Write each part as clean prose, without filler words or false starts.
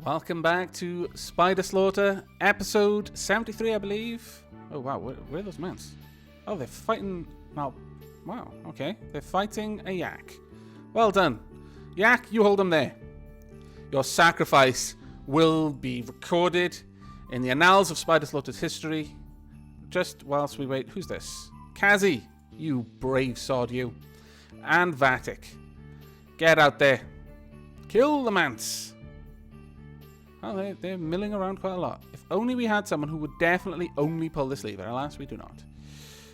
Welcome back to Spider Slaughter, episode 73, I believe. Oh, wow, where are those mans? Oh, they're fighting... Oh, wow, okay. They're fighting a yak. Well done. Yak, you hold them there. Your sacrifice will be recorded in the annals of Spider Slaughter's history. Just whilst we wait... Who's this? Kazi, you brave sod, you. And Vatic. Get out there. Kill the mants. Oh, they're milling around quite a lot. If only we had someone who would definitely only pull this lever. Alas, we do not.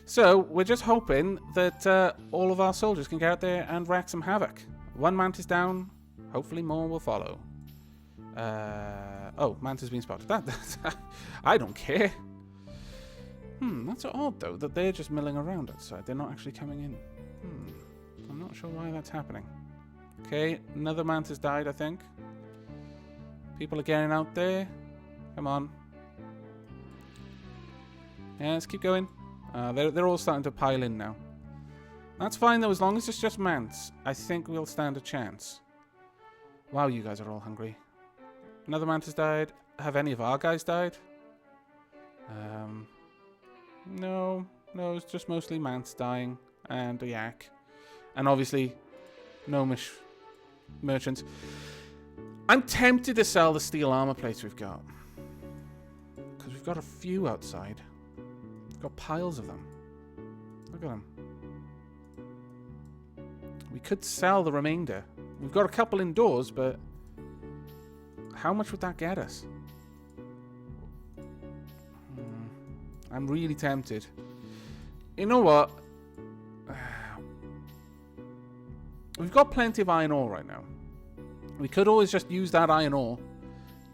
So, we're just hoping that all of our soldiers can get out there and wreak some havoc. One mantis down. Hopefully more will follow. Oh, mantis being spotted. I don't care. That's odd, though, that they're just milling around outside. They're not actually coming in. I'm not sure why that's happening. Okay, another mantis died, I think. People are getting out there. Come on. Yeah, let's keep going. They're all starting to pile in now. That's fine, though. As long as it's just mants, I think we'll stand a chance. Wow, you guys are all hungry. Another mantis died. Have any of our guys died? No, it's just mostly mants dying and a yak. And obviously, gnomish merchants. I'm tempted to sell the steel armor plates we've got. Because we've got a few outside. We've got piles of them. Look at them. We could sell the remainder. We've got a couple indoors, but how much would that get us? I'm really tempted. You know what? We've got plenty of iron ore right now. We could always just use that iron ore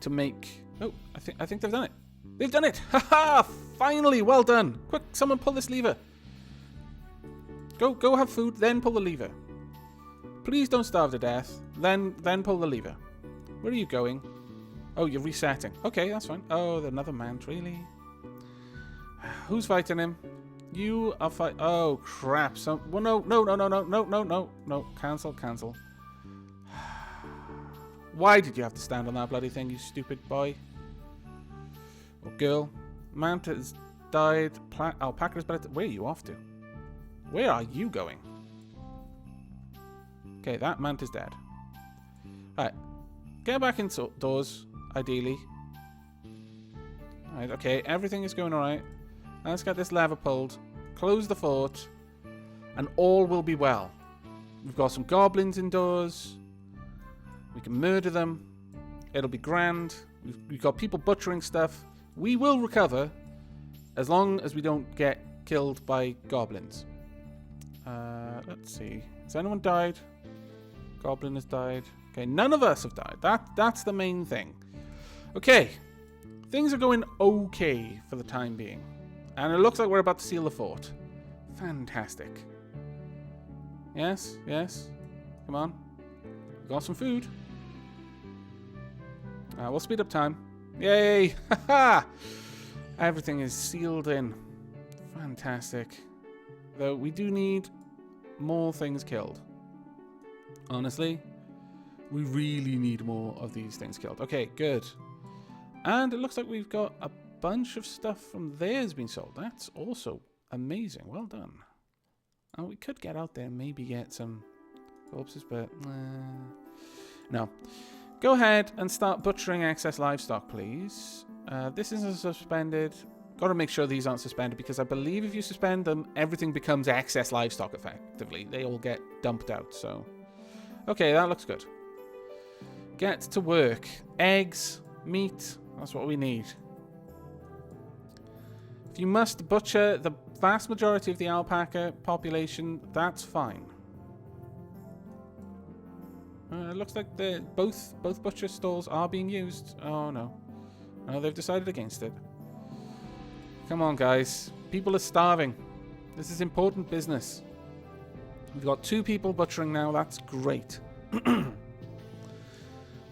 to make... Oh, I think they've done it. They've done it! Haha! Finally! Well done! Quick, someone pull this lever. Go have food, then pull the lever. Please don't starve to death. Then pull the lever. Where are you going? Oh, you're resetting. Okay, that's fine. Oh, another mant, really? Who's fighting him? You are fight. Oh crap! Well, no! Cancel. Why did you have to stand on that bloody thing, you stupid boy or girl? Manta has died. Alpaca's better. Where are you off to? Where are you going? Okay, that manta's dead. Alright, get back indoors, ideally. Alright, okay, everything is going alright. Let's get this lever pulled, close the fort, and all will be well. We've got some goblins indoors. We can murder them. It'll be grand. We've got people butchering stuff. We will recover as long as we don't get killed by goblins. Let's see. Has anyone died? Goblin has died. Okay, none of us have died. That's the main thing. Okay. Things are going okay for the time being. And it looks like we're about to seal the fort. Fantastic. Yes. Come on. We've got some food. We'll speed up time. Yay! Haha! Everything is sealed in. Fantastic. Though we do need more things killed. Honestly, we really need more of these things killed. Okay, good. And it looks like we've got a bunch of stuff from theirs being sold. That's also amazing. Well done. And we could get out there and maybe get some corpses, but no. Go ahead and start butchering excess livestock, please. This isn't suspended. Got to make sure these aren't suspended because I believe if you suspend them, everything becomes excess livestock effectively. They all get dumped out, so... Okay, that looks good. Get to work. Eggs, meat, that's what we need. If you must butcher the vast majority of the alpaca population, that's fine. It looks like both butcher stalls are being used. Oh no. No, they've decided against it. Come on, guys. People are starving. This is important business. We've got 2 people butchering now. That's great.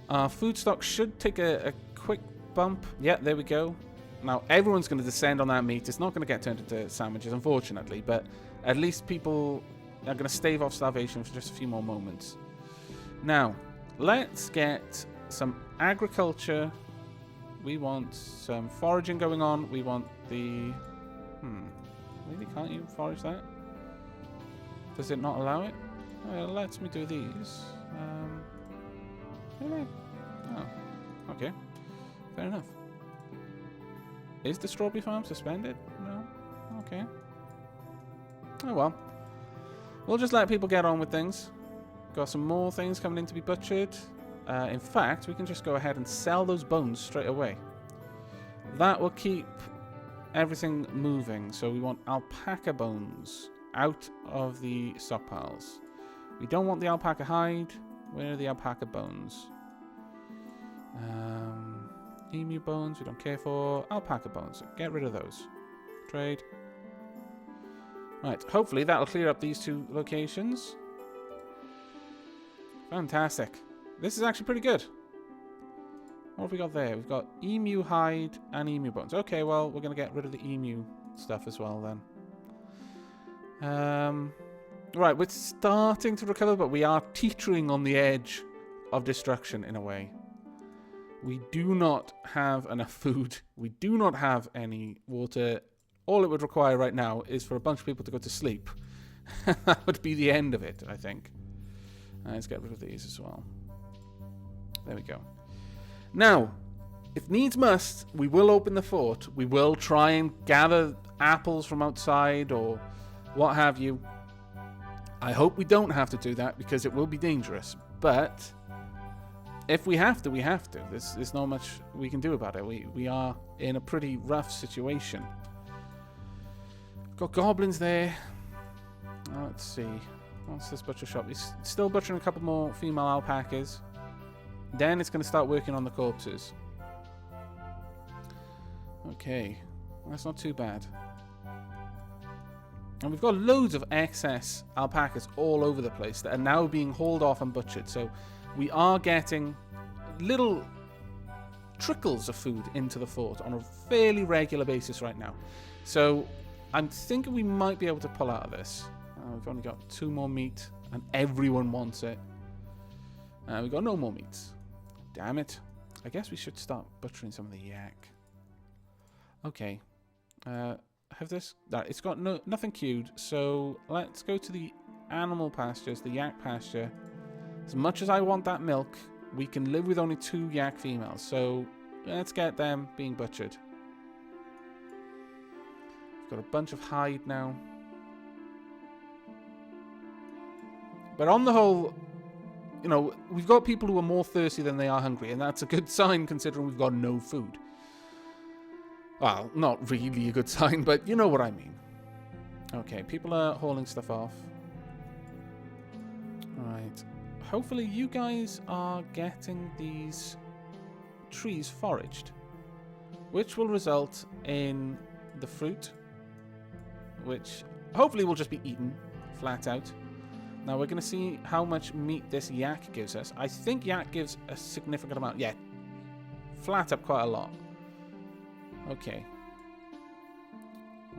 Our food stock should take a quick bump. Yeah, there we go. Now, everyone's going to descend on that meat. It's not going to get turned into sandwiches, unfortunately. But at least people are going to stave off starvation for just a few more moments. Now, let's get some agriculture. We want some foraging going on. We want the... Really, can't you forage that? Does it not allow it? Well, it lets me do these. Really? Oh, okay. Fair enough. Is the strawberry farm suspended? No? Okay. Oh well. We'll just let people get on with things. Got some more things coming in to be butchered. In fact, we can just go ahead and sell those bones straight away. That will keep everything moving. So we want alpaca bones out of the stockpiles. We don't want the alpaca hide. Where are the alpaca bones? Emu bones, we don't care for. Alpaca bones, get rid of those. Trade. Right, hopefully that'll clear up these two locations. Fantastic. This is actually pretty good. What have we got there? We've got emu hide and emu bones. Okay, well, we're going to get rid of the emu stuff as well then. Right, we're starting to recover, but we are teetering on the edge of destruction in a way. We do not have enough food. We do not have any water. All it would require right now is for a bunch of people to go to sleep. That would be the end of it, I think. Let's get rid of these as well. There we go. Now, if needs must, we will open the fort. We will try and gather apples from outside or what have you. I hope we don't have to do that because it will be dangerous. But if we have to, we have to. There's not much we can do about it. We are in a pretty rough situation. Got goblins there. Let's see. What's this butcher shop? He's still butchering a couple more female alpacas. Then it's going to start working on the corpses. Okay. That's not too bad. And we've got loads of excess alpacas all over the place that are now being hauled off and butchered. So we are getting little trickles of food into the fort on a fairly regular basis right now. So I'm thinking we might be able to pull out of this. We've only got 2 more meat and everyone wants it. We've got no more meat. Damn it. I guess we should start butchering some of the yak. Okay. Have this? It's got nothing queued, so let's go to the animal pastures, the yak pasture. As much as I want that milk, we can live with only 2 yak females, so let's get them being butchered. We've got a bunch of hide now. But on the whole, you know, we've got people who are more thirsty than they are hungry, and that's a good sign considering we've got no food. Well, not really a good sign, but you know what I mean. Okay, people are hauling stuff off. Alright. Hopefully you guys are getting these trees foraged, which will result in the fruit, which hopefully will just be eaten flat out. Now we're going to see how much meat this yak gives us. I think yak gives a significant amount. Yeah, flat up quite a lot. Okay.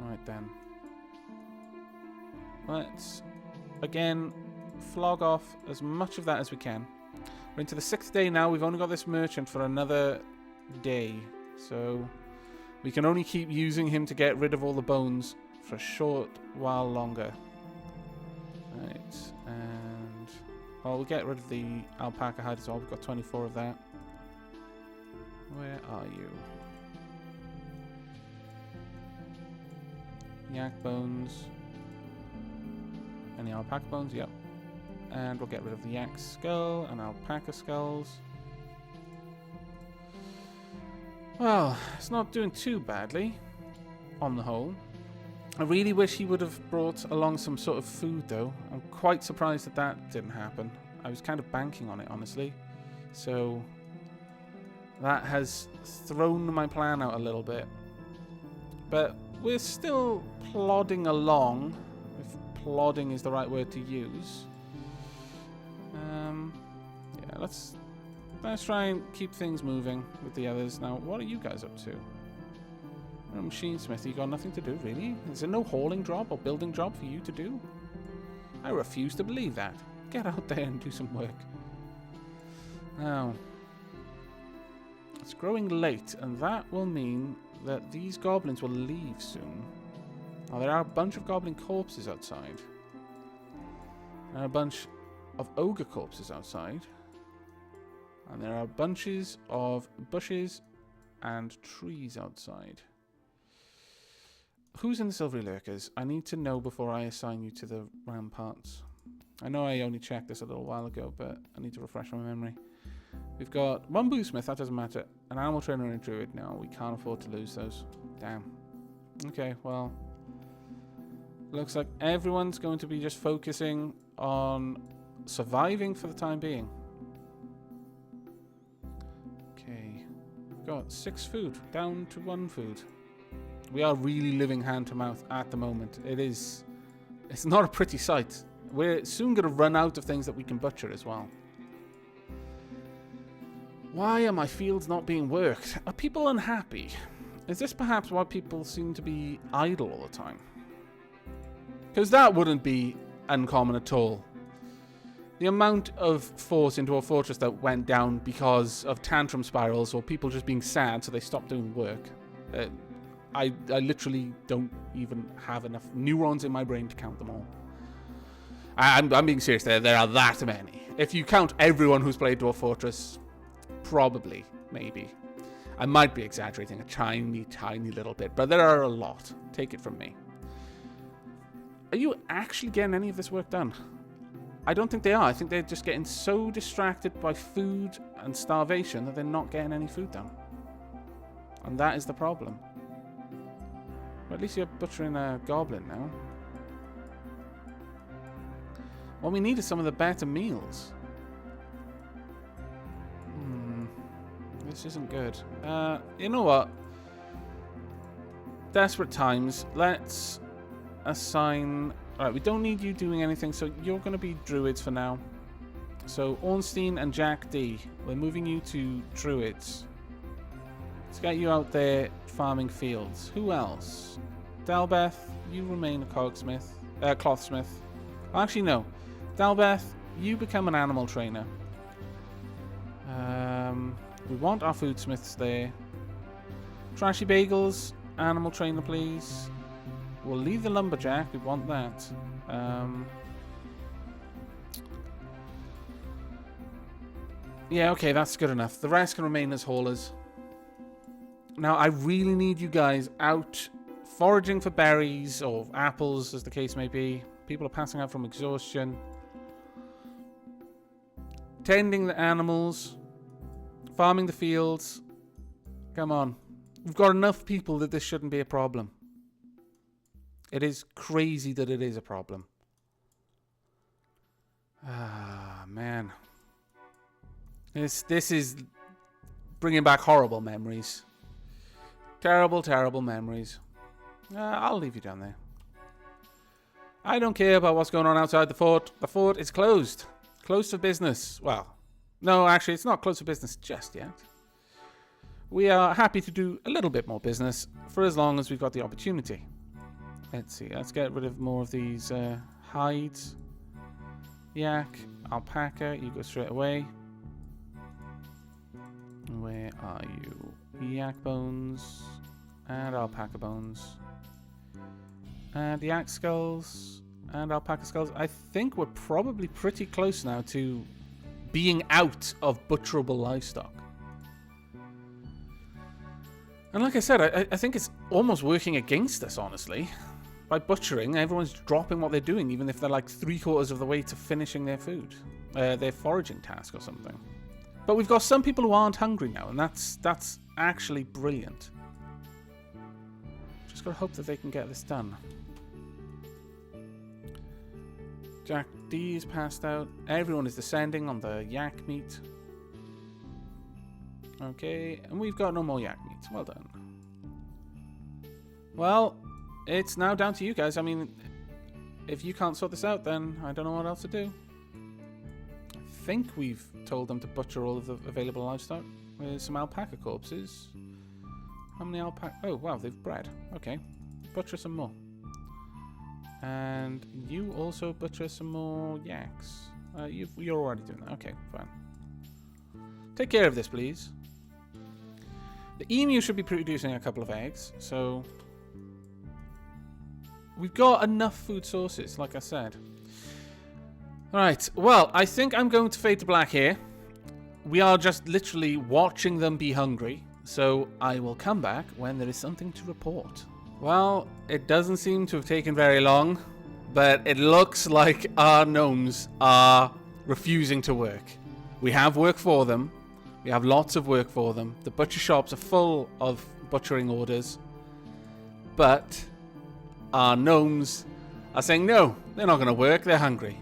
Alright then. Let's, again, flog off as much of that as we can. We're into the 6th day now. We've only got this merchant for another day. So we can only keep using him to get rid of all the bones for a short while longer. Right. And, well, we'll get rid of the alpaca hide as well. We've got 24 of that. Where are you? Yak bones. Any alpaca bones? Yep. And we'll get rid of the yak skull and alpaca skulls. Well, it's not doing too badly, on the whole. I really wish he would have brought along some sort of food, though. I'm quite surprised that that didn't happen. I was kind of banking on it, honestly. So that has thrown my plan out a little bit. But we're still plodding along, if plodding is the right word to use. Yeah, let's try and keep things moving with the others. Now, what are you guys up to? Machinesmith, you got nothing to do, really? Is there no hauling job or building job for you to do? I refuse to believe that. Get out there and do some work. Now, It's growing late, and that will mean that these goblins will leave soon. Now, there are a bunch of goblin corpses outside. There are a bunch of ogre corpses outside. And there are bunches of bushes and trees outside. Who's in the Silvery Lurkers? I need to know before I assign you to the ramparts. I know I only checked this a little while ago, but I need to refresh my memory. We've got one Boosmith, that doesn't matter. An animal trainer and a druid. No, we can't afford to lose those. Damn. Okay, well. Looks like everyone's going to be just focusing on surviving for the time being. Okay. We've got 6 food, down to 1 food. We are really living hand to mouth at the moment. It's not a pretty sight. We're soon going to run out of things that we can butcher as well. Why are my fields not being worked? Are people unhappy? Is this perhaps why people seem to be idle all the time? Because that wouldn't be uncommon at all. The amount of force into a fortress that went down because of tantrum spirals or people just being sad so they stopped doing work. I literally don't even have enough neurons in my brain to count them all. I'm being serious there. There are that many. If you count everyone who's played Dwarf Fortress, probably, maybe. I might be exaggerating a tiny, tiny little bit, but there are a lot. Take it from me. Are you actually getting any of this work done? I don't think they are. I think they're just getting so distracted by food and starvation that they're not getting any food done. And that is the problem. Well, at least you're butchering a goblin now. What we need is some of the better meals. This isn't good. You know what? Desperate times. Let's assign... Alright, we don't need you doing anything, so you're going to be druids for now. So, Ornstein and Jack D. We're moving you to druids. Let's get you out there farming fields. Who else? Dalbeth, you remain a clothsmith. Actually, no. Dalbeth, you become an animal trainer. We want our foodsmiths there. Trashy Bagels, animal trainer, please. We'll leave the lumberjack. We want that. Yeah, okay, that's good enough. The rest can remain as haulers. Now, I really need you guys out foraging for berries or apples, as the case may be. People are passing out from exhaustion. Tending the animals. Farming the fields. Come on. We've got enough people that this shouldn't be a problem. It is crazy that it is a problem. Ah, man. This is bringing back horrible memories. Terrible, terrible memories. I'll leave you down there. I don't care about what's going on outside the fort. The fort is closed. Closed for business. Well, no, actually, it's not closed for business just yet. We are happy to do a little bit more business for as long as we've got the opportunity. Let's see. Let's get rid of more of these hides. Yak, alpaca, you go straight away. Where are you? Yak bones and alpaca bones. And yak skulls and alpaca skulls. I think we're probably pretty close now to being out of butcherable livestock. And like I said, I think it's almost working against us, honestly. By butchering, everyone's dropping what they're doing, even if they're like 3/4 of the way to finishing their food. Their foraging task or something. But we've got some people who aren't hungry now, and that's actually brilliant. Just gotta hope that they can get this done. Jack D is passed out. Everyone is descending on the yak meat. Okay, and we've got no more yak meat. Well done. Well, it's now down to you guys. I mean, if you can't sort this out, then I don't know what else to do. I think we've told them to butcher all of the available livestock. There's some alpaca corpses. How many alpaca? Oh, wow, they've bred. Okay. Butcher some more. And you also butcher some more yaks. You're already doing that. Okay, fine. Take care of this, please. The emu should be producing a couple of eggs, so we've got enough food sources, like I said. Alright, well, I think I'm going to fade to black here. We are just literally watching them be hungry, so I will come back when there is something to report. Well, it doesn't seem to have taken very long, but it looks like our gnomes are refusing to work. We have work for them. We have lots of work for them. The butcher shops are full of butchering orders. But our gnomes are saying no, they're not going to work, they're hungry.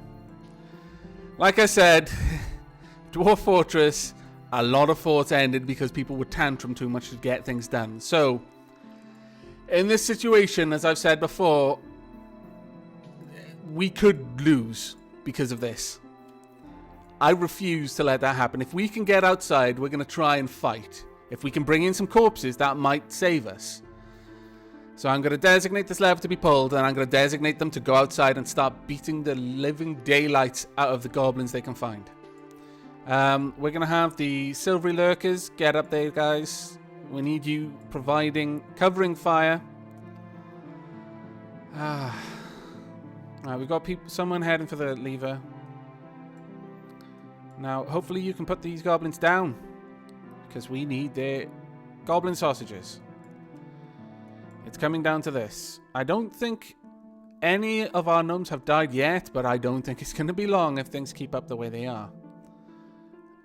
Like I said, Dwarf Fortress, a lot of forts ended because people would tantrum too much to get things done. So, in this situation, as I've said before, we could lose because of this. I refuse to let that happen. If we can get outside, we're going to try and fight. If we can bring in some corpses, that might save us. So I'm going to designate this lever to be pulled, and I'm going to designate them to go outside and start beating the living daylights out of the goblins they can find. We're going to have the silvery lurkers get up there, guys. We need you covering fire. Alright, we've got someone heading for the lever. Now, hopefully you can put these goblins down, because we need their goblin sausages. It's coming down to this. I don't think any of our gnomes have died yet, but I don't think it's going to be long if things keep up the way they are.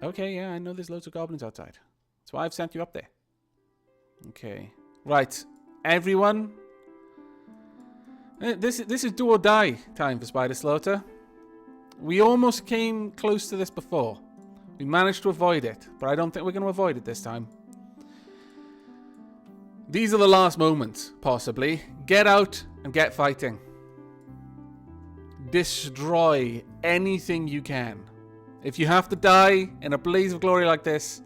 Okay, yeah, I know there's loads of goblins outside. That's why I've sent you up there. Okay. Right. Everyone. This is do or die time for Spider Slaughter. We almost came close to this before. We managed to avoid it, but I don't think we're going to avoid it this time. These are the last moments, possibly. Get out and get fighting. Destroy anything you can. If you have to die in a blaze of glory like this,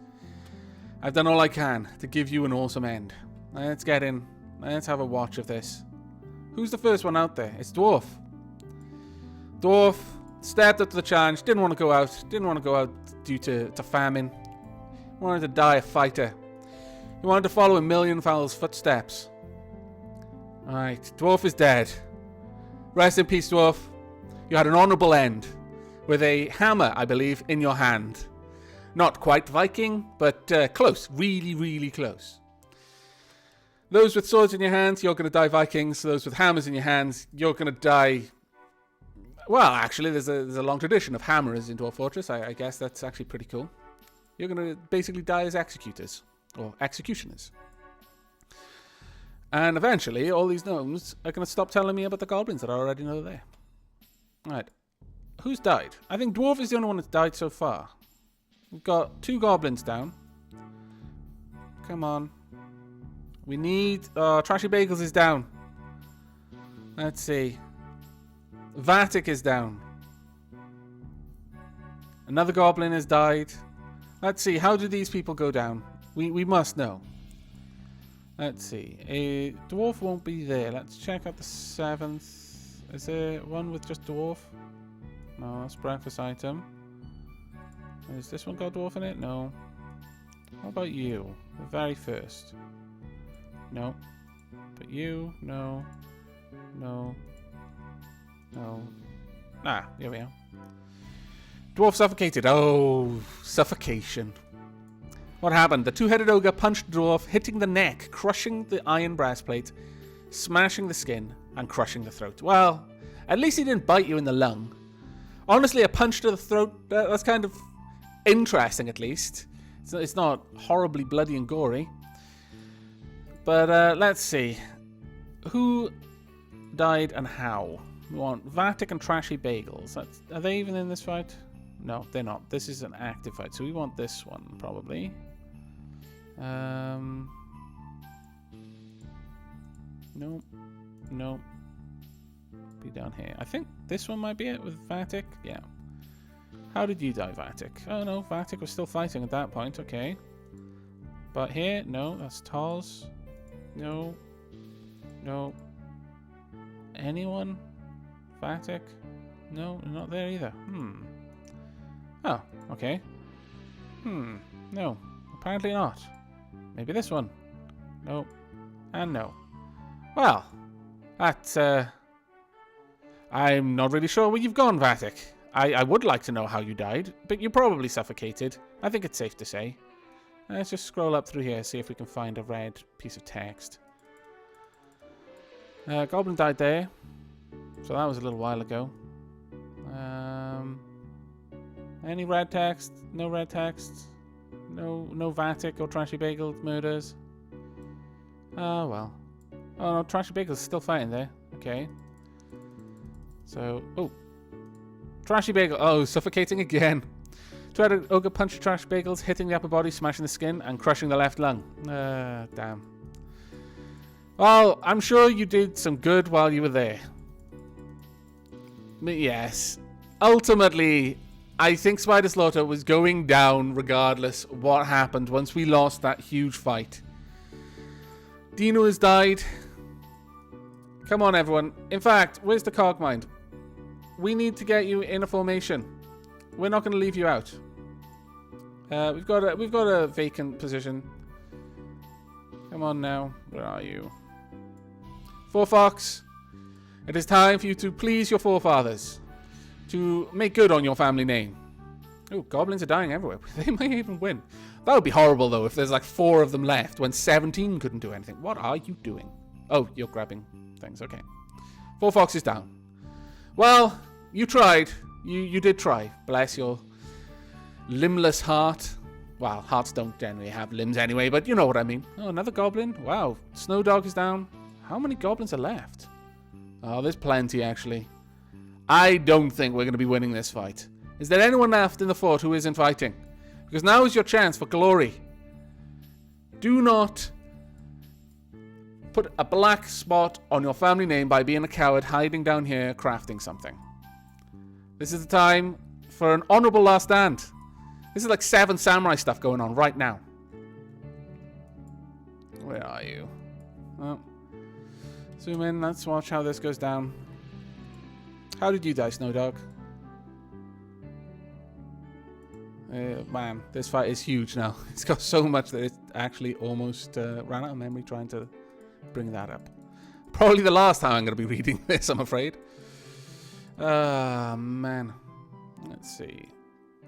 I've done all I can to give you an awesome end. Let's get in. Let's have a watch of this. Who's the first one out there? It's Dwarf. Dwarf stepped up to the challenge. Didn't want to go out. Didn't want to go out due to famine. Wanted to die a fighter. He wanted to follow in Millionfowl's footsteps. Alright, Dwarf is dead. Rest in peace, Dwarf. You had an honourable end. With a hammer, I believe, in your hand. Not quite Viking, but close. Really, really close. Those with swords in your hands, you're going to die Vikings. Those with hammers in your hands, you're going to die... Well, actually, there's a long tradition of hammers in Dwarf Fortress. I guess that's actually pretty cool. You're going to basically die as executors. Or executioners. And eventually, all these gnomes are going to stop telling me about the goblins that I already know there. Alright. Who's died? I think Dwarf is the only one that's died so far. We've got 2 goblins down. Come on. We need... Trashy Bagels is down. Let's see. Vatic is down. Another goblin has died. Let's see. How do these people go down? We must know. Let's see. A dwarf won't be there. Let's check out the 7th. Is there one with just dwarf? No, that's breakfast item. Is this one got dwarf in it? No. How about you? The very first. No. But you? No. No. No. Ah, here we are. Dwarf suffocated. Oh, suffocation. What happened? The 2-headed ogre punched Dwarf, hitting the neck, crushing the iron breastplate, smashing the skin, and crushing the throat. Well, at least he didn't bite you in the lung. Honestly, a punch to the throat, that's kind of interesting at least. It's not horribly bloody and gory. But let's see. Who died and how? We want Vatic and Trashy Bagels. Are they even in this fight? No, they're not. This is an active fight, so we want this one, probably. Nope. Nope. Be down here. I think this one might be it with Vatic. Yeah. How did you die, Vatic? Oh, no. Vatic was still fighting at that point. Okay. But here? No. That's Tals. No. No. Anyone? Vatic? No, not there either. Oh, okay. No. Apparently not. Maybe this one. No. And no. Well, that's... I'm not really sure where you've gone, Vatic. I would like to know how you died, but you probably suffocated. I think it's safe to say. Let's just scroll up through here, see if we can find a red piece of text. Goblin died there. So that was a little while ago. Any red text? No red text? No Vatic or Trashy Bagel murders? Oh, well. Oh, no, Trashy Bagel's still fighting there. Okay. So, oh. Trashy Bagel. Oh, suffocating again. Tried to ogre punch Trashy Bagels, hitting the upper body, smashing the skin, and crushing the left lung. Damn. Well, I'm sure you did some good while you were there. But yes. Ultimately, I think Spider Slaughter was going down regardless what happened once we lost that huge fight. Dino has died. Come on, everyone. In fact, where's the Cogmind? We need to get you in a formation. We're not going to leave you out. We've got a vacant position. Come on now. Where are you? Fox. It is time for you to please your forefathers. To make good on your family name. Oh, goblins are dying everywhere. They might even win. That would be horrible, though, if there's like 4 of them left when 17 couldn't do anything. What are you doing? Oh, you're grabbing things. Okay. Fox is down. Well, you tried. You did try. Bless your limbless heart. Well, hearts don't generally have limbs anyway, but you know what I mean. Oh, another goblin. Wow. Snow Dog is down. How many goblins are left? Oh, there's plenty, actually. I don't think we're going to be winning this fight. Is there anyone left in the fort who isn't fighting? Because now is your chance for glory. Do not put a black spot on your family name by being a coward hiding down here crafting something. This is the time for an honorable last stand. This is like 7 Samurai stuff going on right now. Where are you? Oh. Zoom in. Let's watch how this goes down. How did you die, Snow Dog? Man, this fight is huge now. It's got so much that it actually almost ran out of memory trying to bring that up. Probably the last time I'm going to be reading this, I'm afraid. Man. Let's see.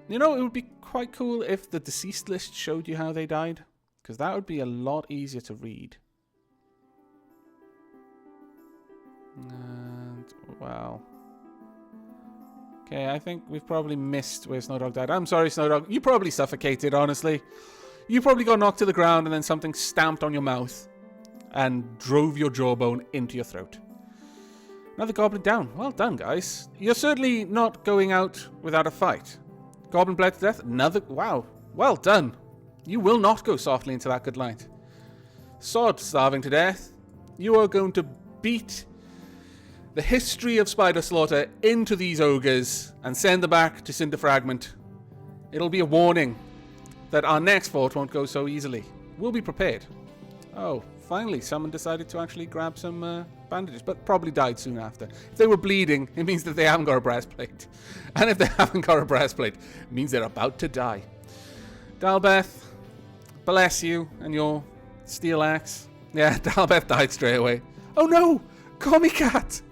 You know, it would be quite cool if the deceased list showed you how they died. Because that would be a lot easier to read. And, wow. Okay, I think we've probably missed where Snowdog died. I'm sorry, Snowdog. You probably suffocated, honestly. You probably got knocked to the ground and then something stamped on your mouth and drove your jawbone into your throat. Another goblin down. Well done, guys. You're certainly not going out without a fight. Goblin bled to death. Another... Wow. Well done. You will not go softly into that good light. Sod starving to death. You are going to beat the history of Spider Slaughter into these ogres and send them back to Cinder Fragment. It'll be a warning that our next fort won't go so easily. We'll be prepared. Oh, finally, someone decided to actually grab some bandages, but probably died soon after. If they were bleeding, it means that they haven't got a breastplate. And if they haven't got a breastplate, it means they're about to die. Dalbeth, bless you and your steel axe. Yeah, Dalbeth died straight away. Oh no! Comicat!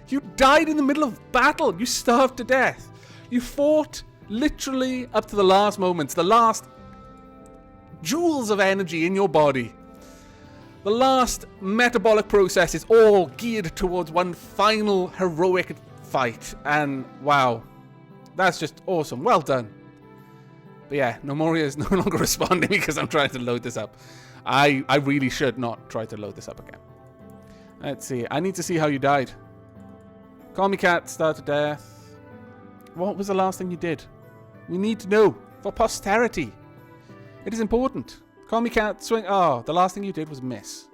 You died in the middle of battle. You starved to death. You fought literally up to the last moments, the last joules of energy in your body. The last metabolic process is all geared towards one final heroic fight. And wow, that's just awesome. Well done. But yeah, Gnomoria is no longer responding because I'm trying to load this up. I really should not try to load this up again. Let's see. I need to see how you died. Call me cat, starved to death. What was the last thing you did? We need to know for posterity. It is important. Call me cat, swing. Oh, the last thing you did was miss.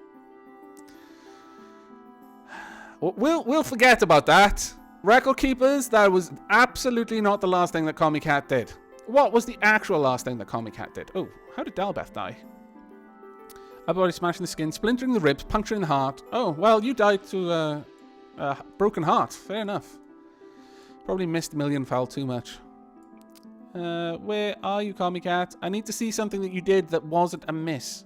We'll forget about that. Record keepers, that was absolutely not the last thing that Call Me Cat did. What was the actual last thing that Call Me Cat did? Oh, how did Dalbeth die? Upper body smashing the skin, splintering the ribs, puncturing the heart. Oh, well, you died to a broken heart. Fair enough. Probably missed Million Fowl too much. Where are you, Call Me Cat? I need to see something that you did that wasn't a miss.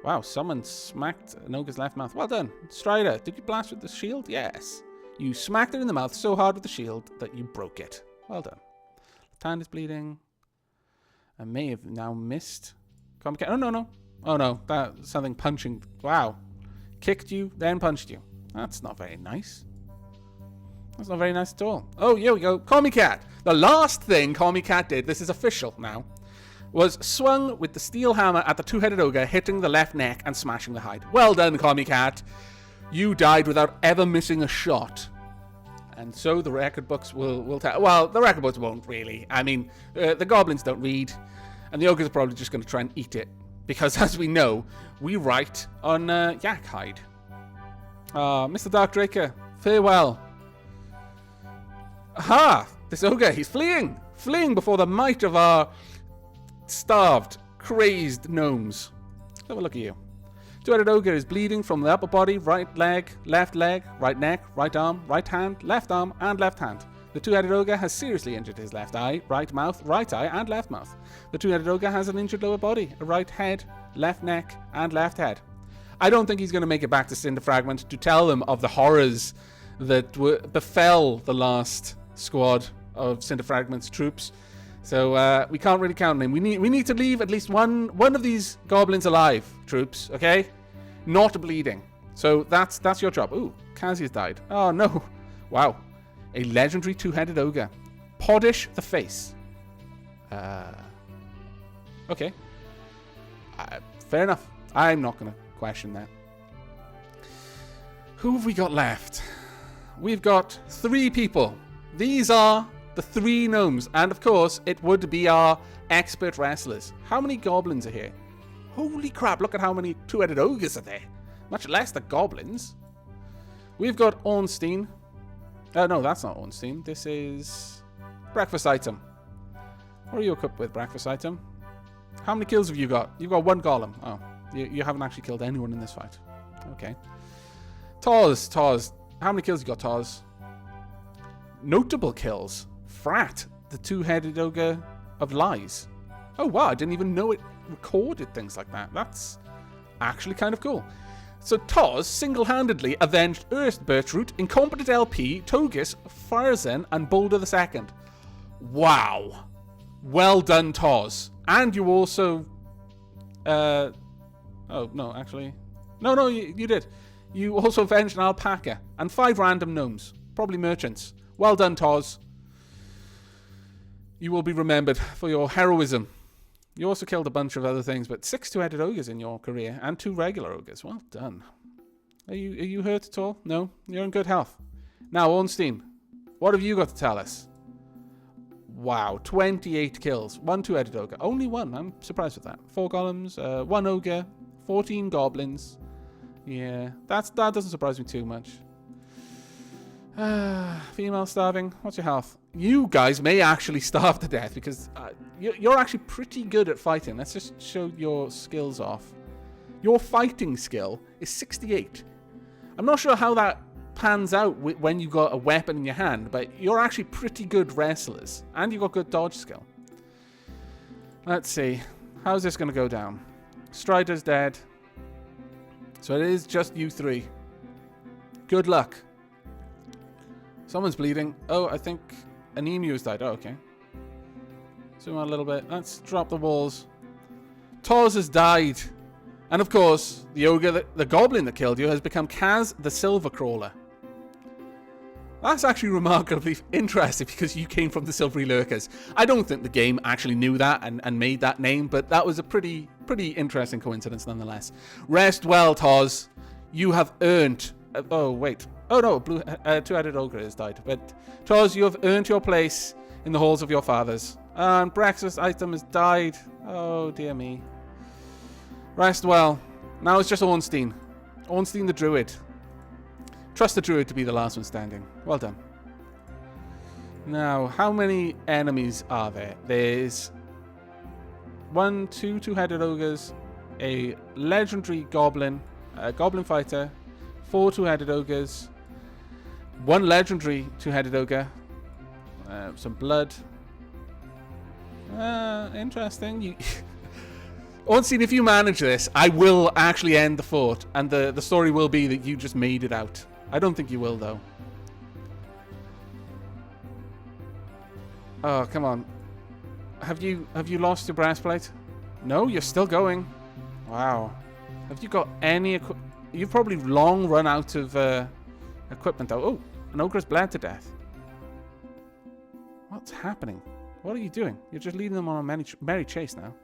Wow, someone smacked an ogre's left mouth. Well done. Strider, did you blast with the shield? Yes. You smacked it in the mouth so hard with the shield that you broke it. Well done. Left hand is bleeding. I may have now missed. Oh, no. Oh, no. That's something punching. Wow. Kicked you, then punched you. That's not very nice. That's not very nice at all. Oh, here we go. Call me Cat. The last thing Call me Cat did, this is official now, was swung with the steel hammer at the two-headed ogre, hitting the left neck and smashing the hide. Well done, Call me Cat. You died without ever missing a shot. And so the record books will tell. Well, the record books won't really. I mean, the goblins don't read, and the ogres are probably just going to try and eat it. Because, as we know, we write on yak hide. Mr. Dark Draker, farewell. Aha! This ogre, he's fleeing! Fleeing before the might of our starved, crazed gnomes. Let's have a look at you. Two-headed ogre is bleeding from the upper body, right leg, right neck, right arm, right hand, left arm, and left hand. The two-headed ogre has seriously injured his left eye, right mouth, right eye, and left mouth. The two-headed ogre has an injured lower body, a right head, left neck, and left head. I don't think he's going to make it back to Cinder Fragment to tell them of the horrors that befell the last squad of Cinder Fragment's troops. So we can't really count on him. We need to leave at least one of these goblins alive, troops, okay? Not bleeding. So that's your job. Ooh, Kazia's died. Oh, no. Wow. A legendary two-headed ogre. Poddish the face. Okay. Fair enough. I'm not going to question that. Who have we got left? We've got 3 people. These are the 3 gnomes. And, of course, it would be our expert wrestlers. How many goblins are here? Holy crap, look at how many two-headed ogres are there. Much less the goblins. We've got Ornstein. No, that's not Ornstein. This is breakfast item. What are you equipped with, breakfast item? How many kills have you got? You've got 1 golem. Oh, you haven't actually killed anyone in this fight. Okay. Toz. How many kills you got, Toz? Notable kills. Frat, the two-headed ogre of lies. Oh, wow, I didn't even know it recorded things like that. That's actually kind of cool. So Toz single-handedly avenged Earth Birchroot, Incompetent LP, Togus, Farzen, and Boulder II. Wow. Well done, Toz. And you also... oh, no, actually... No, you did. You also avenged an alpaca and 5 random gnomes. Probably merchants. Well done, Toz. You will be remembered for your heroism. You also killed a bunch of other things, but 6 two-headed ogres in your career and 2 regular ogres. Well done. Are you hurt at all? No? You're in good health. Now, Ornstein, what have you got to tell us? Wow, 28 kills. 1 two-headed ogre. Only 1. I'm surprised with that. 4 golems, 1 ogre, 14 goblins. Yeah, that doesn't surprise me too much. Female starving. What's your health? You guys may actually starve to death because you're actually pretty good at fighting. Let's just show your skills off. Your fighting skill is 68. I'm not sure how that pans out when you got a weapon in your hand, but you're actually pretty good wrestlers. And you got good dodge skill. Let's see. How's this going to go down? Strider's dead. So it is just you 3. Good luck. Someone's bleeding. Oh, I think an emu has died. Oh, okay. Zoom out a little bit. Let's drop the walls. Toz has died. And of course, the ogre, the goblin that killed you, has become Kaz the Silver Crawler. That's actually remarkably interesting because you came from the Silvery Lurkers. I don't think the game actually knew that and made that name, but that was a pretty interesting coincidence nonetheless. Rest well, Toz. You have earned... oh, wait. Oh, no, two-headed ogre has died. But, Toz, you have earned your place in the halls of your fathers. And breakfast item has died. Oh, dear me. Rest well. Now it's just Ornstein. Ornstein the Druid. Trust the Druid to be the last one standing. Well done. Now, how many enemies are there? There's 1, 2 two-headed ogres, a legendary goblin, a goblin fighter, 4 two-headed ogres, 1 legendary two-headed ogre, some blood. Interesting. Ornstein, if you manage this, I will actually end the fort, and the story will be that you just made it out. I don't think you will, though. Oh, come on. Have you lost your breastplate? No, you're still going. Wow. Have you got any equipment? You've probably long run out of equipment, though. Oh, an ogre's bled to death. What's happening? What are you doing? You're just leading them on a merry chase now.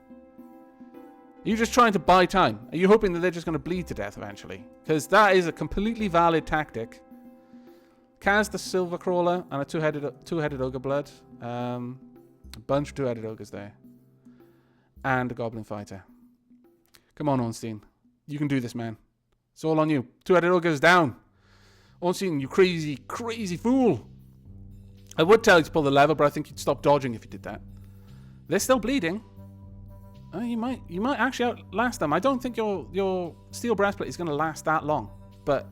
Are you just trying to buy time? Are you hoping that they're just going to bleed to death eventually? Because that is a completely valid tactic. Kaz the Silver Crawler and a two-headed ogre blood. A bunch of two-headed ogres there. And a Goblin Fighter. Come on, Ornstein. You can do this, man. It's all on you. Two-headed ogres down. Ornstein, you crazy, crazy fool. I would tell you to pull the lever, but I think you'd stop dodging if you did that. They're still bleeding. You might actually outlast them. I don't think your steel breastplate is going to last that long. But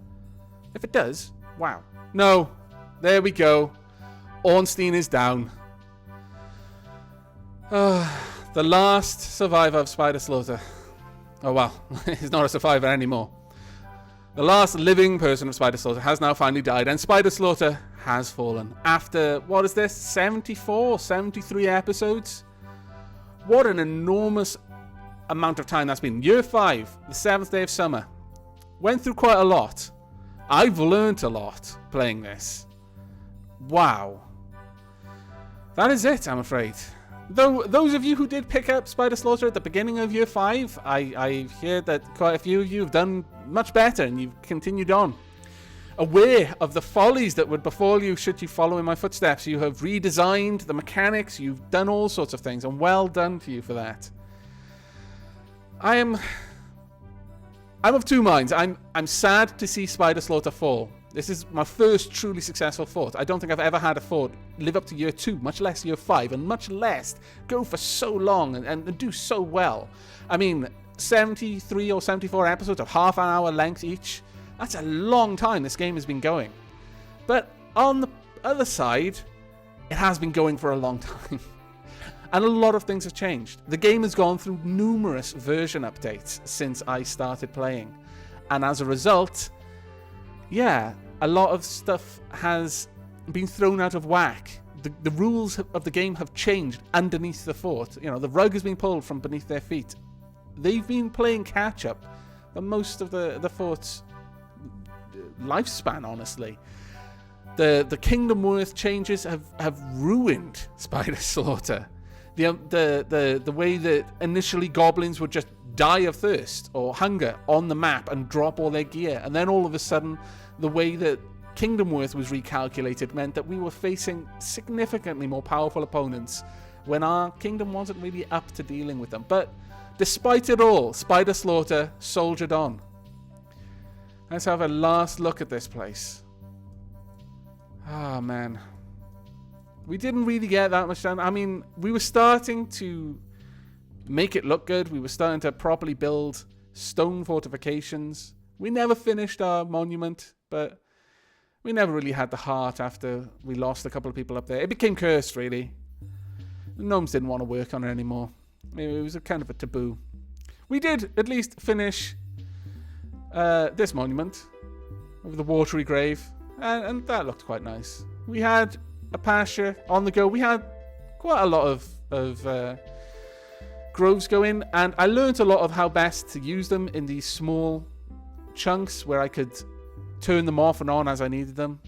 if it does, wow. No. There we go. Ornstein is down. The last survivor of Spider Slaughter. Oh, well. He's not a survivor anymore. The last living person of Spider Slaughter has now finally died. And Spider Slaughter has fallen. After, what is this? 74, 73 episodes? What an enormous amount of time that's been. Year 5, the 7th day of summer. Went through quite a lot. I've learnt a lot playing this. Wow. That is it, I'm afraid. Though those of you who did pick up Spider Slaughter at the beginning of Year 5, I hear that quite a few of you have done much better and you've continued on. Aware of the follies that would befall you should you follow in my footsteps. You have redesigned the mechanics. You've done all sorts of things, and well done to you for that. I'm of two minds. I'm sad to see Spider Slaughter fall. This is my first truly successful fort. I don't think I've ever had a fort live up to Year 2, much less Year 5, and much less go for so long and do so well. I mean, 73 or 74 episodes of half an hour length each. That's a long time this game has been going. But on the other side, it has been going for a long time. And a lot of things have changed. The game has gone through numerous version updates since I started playing. And as a result, yeah, a lot of stuff has been thrown out of whack. The rules of the game have changed underneath the fort. You know, the rug has been pulled from beneath their feet. They've been playing catch-up for most of the fort's lifespan, honestly. The Kingdom Worth changes have ruined Spider Slaughter. The way that initially goblins would just die of thirst or hunger on the map and drop all their gear, and then all of a sudden the way that Kingdom Worth was recalculated meant that we were facing significantly more powerful opponents when our kingdom wasn't really up to dealing with them. But despite it all, Spider Slaughter soldiered on. Let's have a last look at this place. Ah, man. We didn't really get that much done. I mean, we were starting to make it look good. We were starting to properly build stone fortifications. We never finished our monument, but we never really had the heart after we lost a couple of people up there. It became cursed, really. The gnomes didn't want to work on it anymore. It was a kind of a taboo. We did at least finish this monument of the watery grave, and that looked quite nice. We had a pasture on the go. We had quite a lot of groves going, and I learned a lot of how best to use them in these small chunks where I could turn them off and on as I needed them.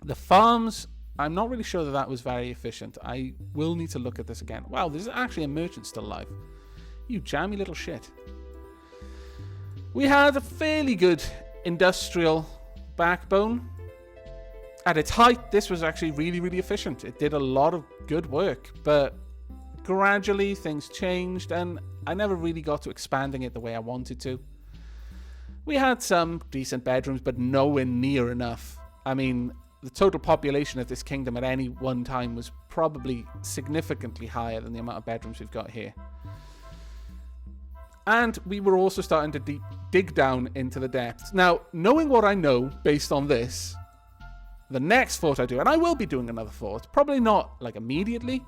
The farms, I'm not really sure that was very efficient. I will need to look at this again. Wow, there's actually a merchant still alive. You jammy little shit. We had a fairly good industrial backbone. At its height, this was actually really, really efficient. It did a lot of good work, but gradually things changed, and I never really got to expanding it the way I wanted to. We had some decent bedrooms, but nowhere near enough. I mean, the total population of this kingdom at any one time was probably significantly higher than the amount of bedrooms we've got here. And we were also starting to dig down into the depths. Now, knowing what I know based on this, the next fort I do, and I will be doing another fort, probably not like immediately,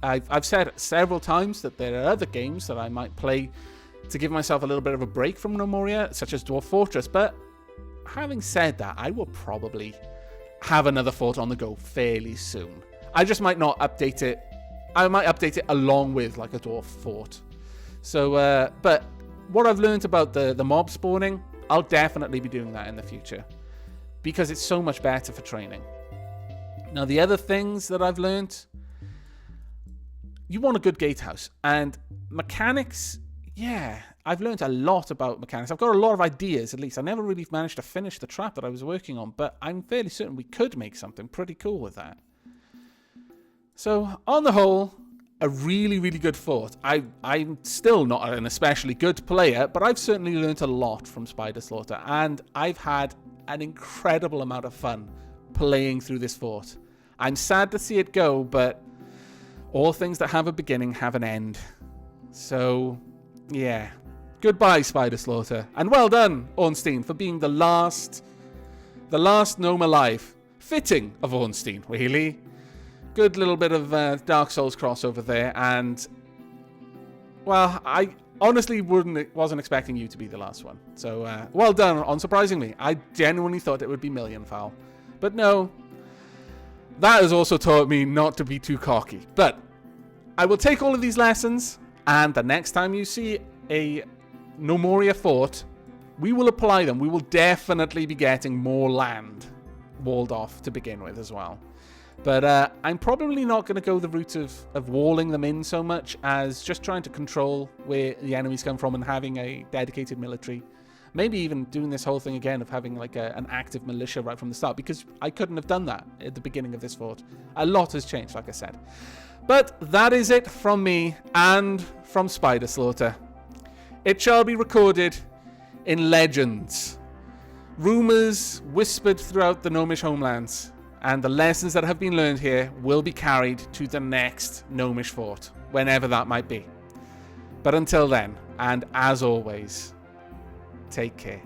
I've said several times that there are other games that I might play to give myself a little bit of a break from Gnomoria, such as Dwarf Fortress, but having said that, I will probably have another fort on the go fairly soon. I just might not update it. I might update it along with like a dwarf fort. So, but what I've learned about the mob spawning, I'll definitely be doing that in the future because it's so much better for training. Now, the other things that I've learned, you want a good gatehouse and mechanics. Yeah, I've learned a lot about mechanics. I've got a lot of ideas, at least. I never really managed to finish the trap that I was working on, but I'm fairly certain we could make something pretty cool with that. So, on the whole, a really, really good fort. I'm still not an especially good player, but I've certainly learned a lot from Spider Slaughter, and I've had an incredible amount of fun playing through this fort. I'm sad to see it go, but all things that have a beginning have an end. So, yeah. Goodbye, Spider Slaughter. And well done, Ornstein, for being the last gnome alive. Fitting of Ornstein, really. Good little bit of Dark Souls crossover there, and well, I honestly wasn't expecting you to be the last one. So well done, unsurprisingly. I genuinely thought it would be Millionfowl, but no. That has also taught me not to be too cocky. But I will take all of these lessons, and the next time you see a Gnomoria fort, we will apply them. We will definitely be getting more land walled off to begin with as well. But I'm probably not going to go the route of walling them in so much as just trying to control where the enemies come from and having a dedicated military. Maybe even doing this whole thing again of having like an active militia right from the start, because I couldn't have done that at the beginning of this fort. A lot has changed, like I said. But that is it from me and from Spider Slaughter. It shall be recorded in legends, rumors whispered throughout the gnomish homelands, and the lessons that have been learned here will be carried to the next gnomish fort, whenever that might be. But until then, and as always, take care.